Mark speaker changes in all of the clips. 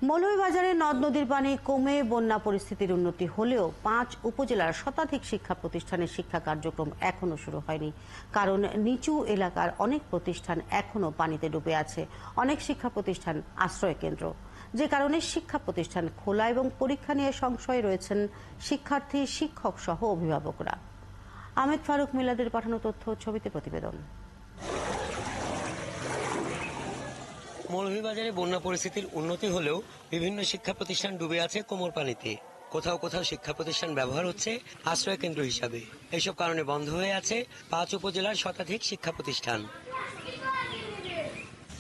Speaker 1: মৌলভীবাজারে নদ নদীর পানি কমে বন্যা পরিস্থিতির উন্নতি হলেও ৫ উপজেলার শতাধিক শিক্ষা প্রতিষ্ঠানের শিক্ষা কার্যক্রম এখনো শুরু হয়নি। কারণ নিচু এলাকার অনেক প্রতিষ্ঠান এখনো পানিতে ডুবে আছে, অনেক শিক্ষা প্রতিষ্ঠান আশ্রয় কেন্দ্র, যে কারণে শিক্ষা প্রতিষ্ঠান খোলা এবং পরীক্ষা নিয়ে সংশয়ে রয়েছেন শিক্ষার্থী, শিক্ষক সহ অভিভাবকরা। আহমেদ ফারুক মিলাদের পাঠানো তথ্য, ছবিতে প্রতিবেদন।
Speaker 2: মৌলভীবাজারে বন্যা পরিস্থিতির উন্নতি হলেও বিভিন্ন শিক্ষা প্রতিষ্ঠান ডুবে আছে কোমর পানিতে। কোথাও কোথাও শিক্ষা প্রতিষ্ঠান ব্যবহার হচ্ছে আশ্রয় কেন্দ্র হিসাবে। এইসব কারণে বন্ধ হয়ে আছে ৫ উপজেলার শতাধিক শিক্ষা প্রতিষ্ঠান।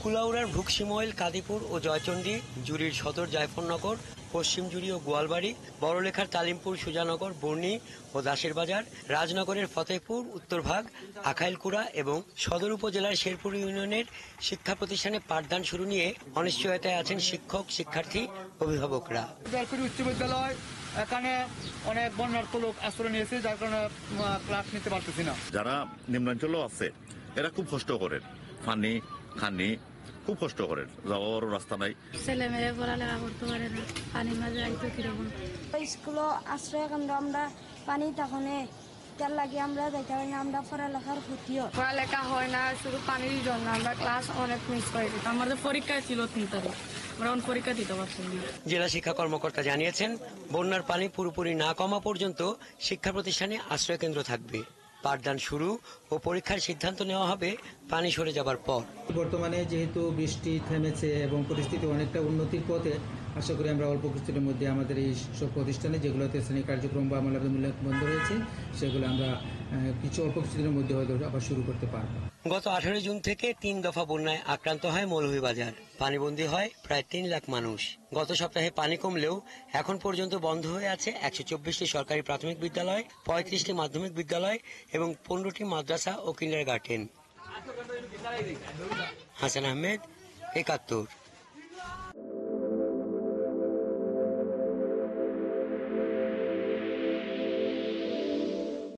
Speaker 2: কুলাউড়ার ভুকসিমইল, কাদিপুর ও জয়চন্ডী, জুড়ির সদর জায়ফরনগর, পশ্চিম জুড়ি ও গোয়ালবাড়ি, বড়লেখার তালিমপুর, সুজানগর, বর্ণি ও দাসের বাজার, রাজনগরের ফতেহপুর উত্তরভাগ, আখাইলকুড়া এবং সদর উপজেলার শেরপুর ইউনিয়নের শিক্ষা প্রতিষ্ঠানে পাঠদান শুরু নিয়ে অনিশ্চয়তায় আছেন শিক্ষক, শিক্ষার্থী, অভিভাবকরা।
Speaker 3: জয়পুর উচ্চ বিদ্যালয় এখানে অনেক বন্যার্থ লোক আশ্রয় নিয়েছে, যার কারণে ক্লাস নিতে পারতেছি না।
Speaker 4: যারা নিম্নাঞ্চলও আছে এরা খুব কষ্ট করেন, পানি খানি খুব কষ্ট করেন, যাওয়ার রাস্তা নাই,
Speaker 5: ছেলে মেয়ে পড়ালেখা করতে পারে না, পানির মাঝে আইতো কিরকম।
Speaker 6: স্কুল আশ্রয় কেন্দ্র আমরা পানি তখন তার লাগে আমরা যাইতে পারি না, আমরা পড়ালেখার ক্ষতিও
Speaker 5: পড়ালেখা হয় না, শুধু পানির জন্য আমরা ক্লাস অনেক মিস করে দিতাম। আমাদের পরীক্ষা ছিল ৩ তারিখ, আমরা পরীক্ষা দিতে পারছি না।
Speaker 2: জেলা শিক্ষা কর্মকর্তা জানিয়েছেন, বন্যার পানি পুরোপুরি না কমা পর্যন্ত শিক্ষা প্রতিষ্ঠানে আশ্রয় কেন্দ্র থাকবে। পাঠদান শুরু ও পরীক্ষার সিদ্ধান্ত নেওয়া হবে পানি সরে যাবার পর।
Speaker 7: বর্তমানে যেহেতু বৃষ্টি থেমেছে এবং পরিস্থিতি অনেকটা উন্নতির পথে, আশা করি আমরা অল্প কিছুদিনের মধ্যে আমাদের এই সব প্রতিষ্ঠানে যেগুলোতে শ্রেণী কার্যক্রম বা আমলামূলক বন্ধ রয়েছে সেগুলো আমরা অল্প কিছুদিনের মধ্যে হয়তো আবার শুরু করতে পারব।
Speaker 2: গত 18 জুন থেকে 3 দফা বন্যায় আক্রান্ত হয় মৌলভীবাজার। পানিবন্দী হয় প্রায় 3 লাখ মানুষ। গত সপ্তাহে পানি কমলেও এখন পর্যন্ত বন্ধ হয়ে আছে 124টি সরকারি প্রাথমিক বিদ্যালয়, 35টি মাধ্যমিক বিদ্যালয় এবং 15টি মাদ্রাসা ও কিন্ডারগার্টেন। হাসান আহমেদ, 71।